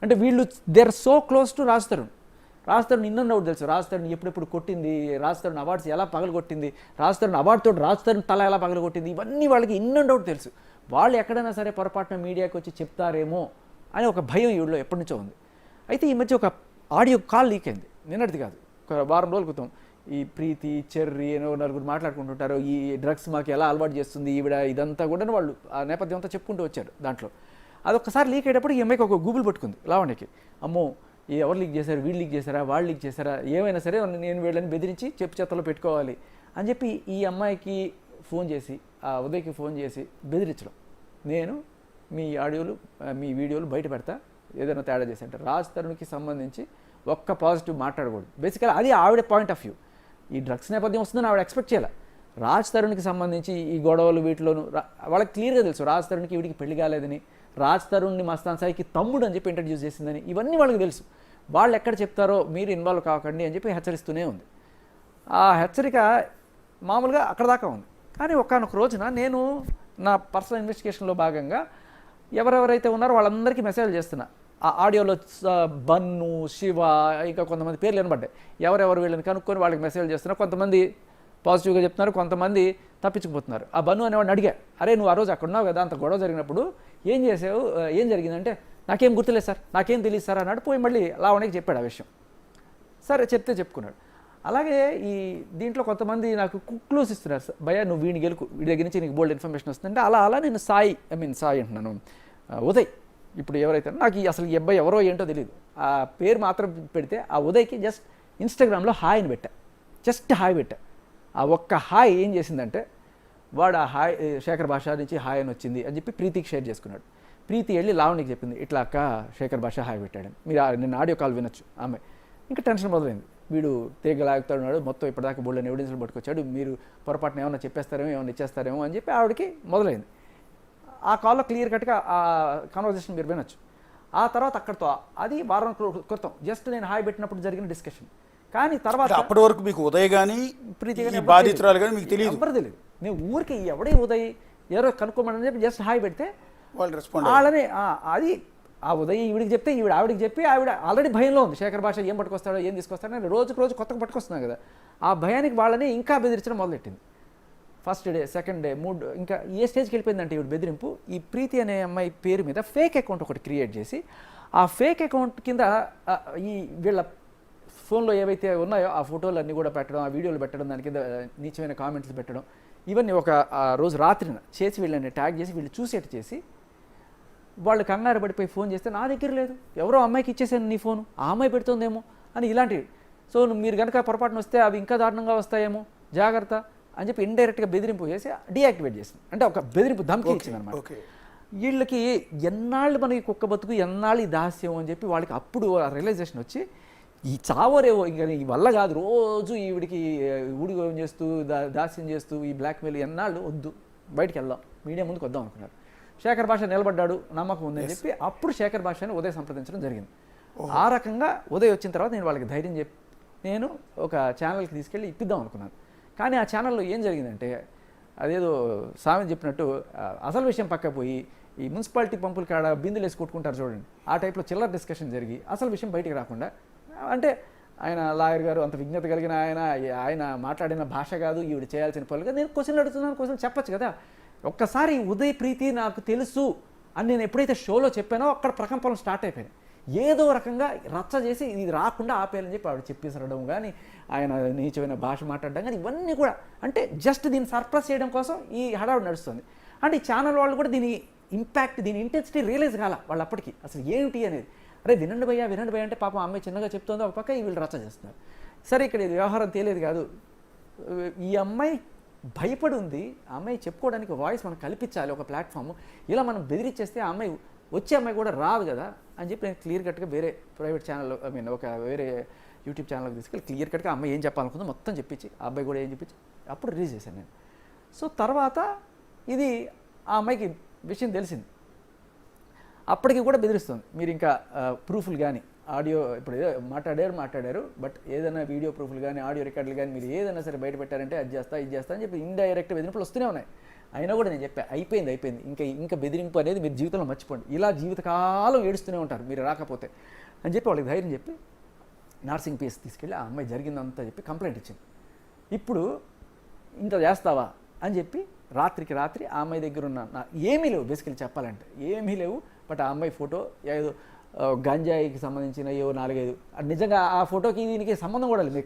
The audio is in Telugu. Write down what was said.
అంటే వీళ్ళు they are so close to Raj Tarun. Raj Tarun in and out తెలుసు. రాజ్ తరుణ్ ఎప్పుడెప్పుడు కొట్టింది, రాజ్ తరుణ్ అవార్డ్స్ ఎలా పగలగొట్టింది, రాజ్ తరుణ్ అవార్డుతో రాజ్ తరుణ్ తల ఎలా పగలగొట్టింది, ఇవన్నీ వాళ్ళకి ఇన్ అండ్ అవుట్ తెలుసు. వాళ్ళు ఎక్కడైనా సరే పొరపాటున మీడియాకి వచ్చి చెప్తారేమో అని ఒక భయం ఈవిడలో ఎప్పటి నుంచో ఉంది. అయితే ఈ మధ్య ఒక ఆడియో కాల్ లీక్ అయింది, నిన్నటిది కాదు, ఒక వారం రోజుల క్రితం. ఈ ప్రీతి, చెర్రీ ఏనో నలుగురు మాట్లాడుకుంటుంటారు, ఈ డ్రగ్స్ మాకు ఎలా అలవాటు చేస్తుంది ఈవిడ, ఇదంతా కూడా వాళ్ళు ఆ నేపథ్యం అంతా చెప్పుకుంటూ వచ్చారు. దాంట్లో అదొక్కసారి లీక్ అయ్యేటప్పుడు ఈ అమ్మాయికి ఒక గూగుల్ పట్టుకుంది లావణ్యకి. అమ్మో ఎవరు లీక్ చేశారు, వీళ్ళు లీక్ చేశారా, వాళ్ళు లీక్ చేశారా, ఏమైనా సరే నేను వీళ్ళని బెదిరించి చెప్పు చేతల్లో పెట్టుకోవాలి అని చెప్పి ఈ అమ్మాయికి ఫోన్ చేసి, ఆ ఉదయ్కి ఫోన్ చేసి బెదిరించడం. నేను మీ ఆడియోలు మీ వీడియోలు బయట పెడతా ఏదైనా తేడా చేసి అంటే రాజ్ తరుణ్కి సంబంధించి ఒక్క పాజిటివ్ మాట్లాడకూడదు. బేసికల్ అది ఆవిడ పాయింట్ ఆఫ్ వ్యూ. ఈ డ్రగ్స్ నేపథ్యం వస్తుందని ఆవిడ ఎక్స్పెక్ట్ చేయాలి. రాజ్ తరుణ్కి సంబంధించి ఈ గొడవలు వీటిలోనూ వాళ్ళకి క్లియర్గా తెలుసు రాజ్ తరుణ్కి వీడికి పెళ్లి కాలేదని, రాజ్ తరుణ్ని మస్తాన్ సాయికి తమ్ముడు అని చెప్పి ఇంట్రడ్యూస్ చేసిందని, ఇవన్నీ వాళ్ళకి తెలుసు. వాళ్ళు ఎక్కడ చెప్తారో మీరు ఇన్వాల్వ్ కాకండి అని చెప్పి హెచ్చరిస్తూనే ఉంది. ఆ హెచ్చరిక మామూలుగా అక్కడ దాకా ఉంది. కానీ ఒకానొక రోజున నేను నా పర్సనల్ ఇన్వెస్టిగేషన్లో భాగంగా ఎవరెవరైతే ఉన్నారో వాళ్ళందరికీ మెసేజ్ చేస్తున్నా. ఆ ఆడియోలో బన్ను, శివ, ఇంకా కొంతమంది పేర్లు వినబడ్డాయి. ఎవరెవరు వీళ్ళని కనుక్కొని వాళ్ళకి మెసేజ్ చేస్తున్నారు. కొంతమంది పాజిటివ్గా చెప్తున్నారు, కొంతమంది తప్పించుకుపోతున్నారు. ఆ బన్ను అనేవాడిని అడిగా, అరే నువ్వు ఆ రోజు అక్కడ ఉన్నావు కదా, అంత గొడవ జరిగినప్పుడు ఏం చేసావు, ఏం జరిగిందంటే నాకేం గుర్తులేదు సార్, నాకేం తెలియదు సార్ అన్నాడు. పోయి మళ్ళీ లావణ్యకి చెప్పాడు ఆ విషయం. సరే చెప్తే చెప్పుకున్నాడు. అలాగే ఈ దీంట్లో కొంతమంది నాకు క్లూస్ ఇస్తున్నారు, భయ్యా నువ్వు వీడిని గెలుకు, వీడి దగ్గర నుంచి నీకు బోల్డ్ ఇన్ఫర్మేషన్ వస్తుందంటే అలా నేను సాయి అంటున్నాను, ఉదయ్ ఇప్పుడు ఎవరైతే నాకు అసలు ఈ అబ్బాయి ఎవరో ఏంటో తెలియదు, ఆ పేరు మాత్రం పెడితే ఆ ఉదయ్కి జస్ట్ ఇన్స్టాగ్రామ్లో హాయ్ అని పెట్టా, జస్ట్ హాయ్ పెట్టా. ఆ ఒక్క హాయ్ ఏం చేసిందంటే వాడు ఆ హాయ్ శేఖర్ భాష నుంచి హాయ్ అని వచ్చింది అని చెప్పి ప్రీతికి షేర్ చేసుకున్నాడు. ప్రీతి వెళ్ళి లావణ్యకి చెప్పింది, ఇట్లా అక్క శేఖర్ భాష హాయ్ పెట్టాడని. మీరు నిన్న ఆడియో కాల్ వినొచ్చు. ఆమె ఇంకా టెన్షన్ మొదలైంది, వీడు తీగలాగుతున్నాడు, మొత్తం ఇప్పటిదాకా బోల్డని ఎవిడెన్స్లు పట్టుకొచ్చాడు, మీరు పొరపాటున ఏమైనా చెప్పేస్తారేమో, ఏమైనా ఇచ్చేస్తారేమో అని చెప్పి ఆవిడకి మొదలైంది. ఆ కాల్లో క్లియర్ కట్గా ఆ కాన్వర్జేషన్ మీరు వినొచ్చు. ఆ తర్వాత అక్కడితో అది వారం క్రితం జస్ట్ నేను హాయ్ పెట్టినప్పుడు జరిగిన డిస్కషన్. కానీ తర్వాత అప్పటి వరకు మీకు ఉదయ్ కానీ ప్రీతి కానీ బాధితురాలు కానీ మీకు తెలియదు, ఎవరు తెలియదు. నేను ఊరికి ఎవడే ఉదయ్ ఎవరో కనుక్కోమని చెప్పి జస్ట్ హాయ్ పెడితే వాళ్ళు రెస్పాండ్ వాళ్ళని అది ఆ ఉదయ్ ఈవిడికి చెప్తే ఈవిడ ఆవిడికి చెప్పి ఆవిడ ఆల్రెడీ భయంలో ఉంది, శేఖర్ భాష ఏం పట్టుకొస్తాడో ఏం తీసుకొస్తాడో అని రోజుకు రోజు కొత్తగా పట్టుకొస్తున్నాం కదా. ఆ భయానికి వాళ్ళని ఇంకా బెదిరించడం మొదలెట్టింది. ఫస్ట్ డే, సెకండ్ డే, ఇంకా ఏ స్టేజ్కి వెళ్ళిపోయిందంటే ఈవిడ బెదిరింపు ఈ ప్రీతి అనే అమ్మాయి పేరు మీద ఫేక్ అకౌంట్ ఒకటి క్రియేట్ చేసి ఆ ఫేక్ అకౌంట్ కింద ఈ వీళ్ళ ఫోన్లో ఏవైతే ఉన్నాయో ఆ ఫోటోలు అన్నీ కూడా పెట్టడం, ఆ వీడియోలు పెట్టడం, దాని కింద నీచమైన కామెంట్స్ పెట్టడం, ఇవన్నీ ఒక రోజు రాత్రిన చేసి వీళ్ళని ట్యాగ్ చేసి వీళ్ళు చూసేట్టు చేసి వాళ్ళు కంగారు పడిపోయి ఫోన్ చేస్తే నా దగ్గర లేదు, ఎవరో అమ్మాయికి ఇచ్చేసాను నీ ఫోను, ఆ అమ్మాయి పెడుతుందేమో అని ఇలాంటివి. సో మీరు కనుక పొరపాటున వస్తే అవి ఇంకా దారుణంగా వస్తాయేమో జాగ్రత్త అని చెప్పి ఇండైరెక్ట్గా బెదిరింపు చేసి డీయాక్టివేట్ చేసింది. అంటే ఒక బెదిరింపు ధమ్కి ఇచ్చింది అనమాట. వీళ్ళకి ఎన్నాళ్ళు మనకి కుక్క బతుకు, ఎన్నాళ్ళు ఈ దాస్యం అని చెప్పి వాళ్ళకి అప్పుడు రియలైజేషన్ వచ్చి ఈ చావరేవో ఇంకా ఈ వల్ల కాదు, రోజు ఈవిడికి ఊడిగోయం చేస్తూ దాస్యం చేస్తూ ఈ బ్లాక్మెయిల్ ఎన్నాళ్ళు వద్దు, బయటికి వెళ్దాం, మీడియా ముందుకు వద్దాం అనుకున్నారు. శేఖర్ భాష నిలబడ్డాడు, నమ్మకం ఉందని చెప్పి అప్పుడు శేఖర్ భాషని ఉదయ్ సంప్రదించడం జరిగింది. ఆ రకంగా ఉదయ్ వచ్చిన తర్వాత నేను వాళ్ళకి ధైర్యం చెప్పి నేను ఒక ఛానల్కి తీసుకెళ్ళి ఇప్పిద్దాం అనుకున్నాను. కానీ ఆ ఛానల్లో ఏం జరిగిందంటే అదేదో సామెత చెప్పినట్టు అసలు విషయం పక్క పోయి ఈ మున్సిపాలిటీ పంపులు కాడ బిందులు వేసి కొట్టుకుంటారు చూడండి, ఆ టైప్లో చిల్లర డిస్కషన్ జరిగి అసలు విషయం బయటికి రాకుండా, అంటే ఆయన లాయర్ గారు అంత విజ్ఞత కలిగిన ఆయన మాట్లాడిన భాష కాదు ఈవిడ చేయాల్సిన పనులుగా నేను క్వశ్చన్లు అడుగుతున్నాను, క్వశ్చన్ చెప్పచ్చు కదా. ఒక్కసారి ఉదయ్ ప్రీతి నాకు తెలుసు అని నేను ఎప్పుడైతే షోలో చెప్పానో అక్కడ ప్రకంపనలు స్టార్ట్ అయిపోయినాయి. ఏదో రకంగా రచ్చ చేసి ఇది రాకుండా ఆపేయాలని చెప్పి ఆవిడ చెప్పేసరడం కానీ ఆయన నీచమైన భాష మాట్లాడడం కానీ ఇవన్నీ కూడా అంటే జస్ట్ దీన్ని సర్ప్రైజ్ చేయడం కోసం ఈ హడావుడి నడుస్తుంది. అంటే ఈ ఛానల్ వాళ్ళు కూడా దీని ఇంపాక్ట్, దీని ఇంటెన్సిటీ రియలైజ్ కాల వాళ్ళు అప్పటికి అసలు ఏమిటి అనేది. అరే వినండి భయ్యా అంటే పాపం అమ్మాయి చిన్నగా చెప్తుందో ఒక పక్క వీళ్ళు రచ్చ చేస్తున్నారు. సరే ఇక్కడ ఇది వ్యవహారం తేలేదు కాదు, ఈ అమ్మాయి భయపడి ఉంది, ఆ అమ్మాయి చెప్పుకోవడానికి వాయిస్ మనం కల్పించాలి ఒక ప్లాట్ఫామ్. ఇలా మనం బెదిరించేస్తే ఆ అమ్మాయి వచ్చే అమ్మాయి కూడా రాదు కదా అని చెప్పి నేను క్లియర్ కట్గా వేరే ప్రైవేట్ ఛానల్ ఒక వేరే యూట్యూబ్ ఛానల్కి తీసుకెళ్ళి క్లియర్ కట్గా అమ్మాయి ఏం చెప్పాలనుకుందో మొత్తం చెప్పించి ఆ అబ్బాయి కూడా ఏం చెప్పించి అప్పుడు రిలీజ్ చేశాను నేను. సో తర్వాత ఇది ఆ అమ్మాయికి విషయం తెలిసింది, అప్పటికి కూడా బెదిరిస్తుంది, మీరు ఇంకా ప్రూఫ్లు కానీ ఆడియో ఇప్పుడు ఏదో మాట్లాడారు బట్ ఏదైనా వీడియో ప్రూఫ్లు కానీ ఆడియో రికార్డులు కానీ మీరు ఏదైనా సరే బయట పెట్టారంటే అది చేస్తా ఇది చేస్తా అని చెప్పి ఇండైరెక్ట్ బెదిరింపులు వస్తూనే ఉన్నాయి. అయినా కూడా నేను చెప్పా అయిపోయింది ఇంకా బెదిరింపు అనేది మీరు జీవితంలో మర్చిపోండి, ఇలా జీవితకాలం ఏడుస్తూనే ఉంటారు మీరు రాకపోతే అని చెప్పి వాళ్ళకి ధైర్యం చెప్పి నర్సింగ్ పిఎస్ తీసుకెళ్ళి ఆ అమ్మాయి జరిగిందంతా చెప్పి కంప్లైంట్ ఇచ్చింది. ఇప్పుడు ఇంత చేస్తావా అని చెప్పి రాత్రికి రాత్రి ఆ అమ్మాయి దగ్గర ఉన్న ఏమీ లేవు, బేసికలీ చెప్పాలంటే ఏమీ లేవు, బట్ ఆ అమ్మాయి ఫోటో ఏదో గంజాయికి సంబంధించిన ఏవో 4-5 నిజంగా ఆ ఫోటోకి దీనికి సంబంధం కూడా లేదు.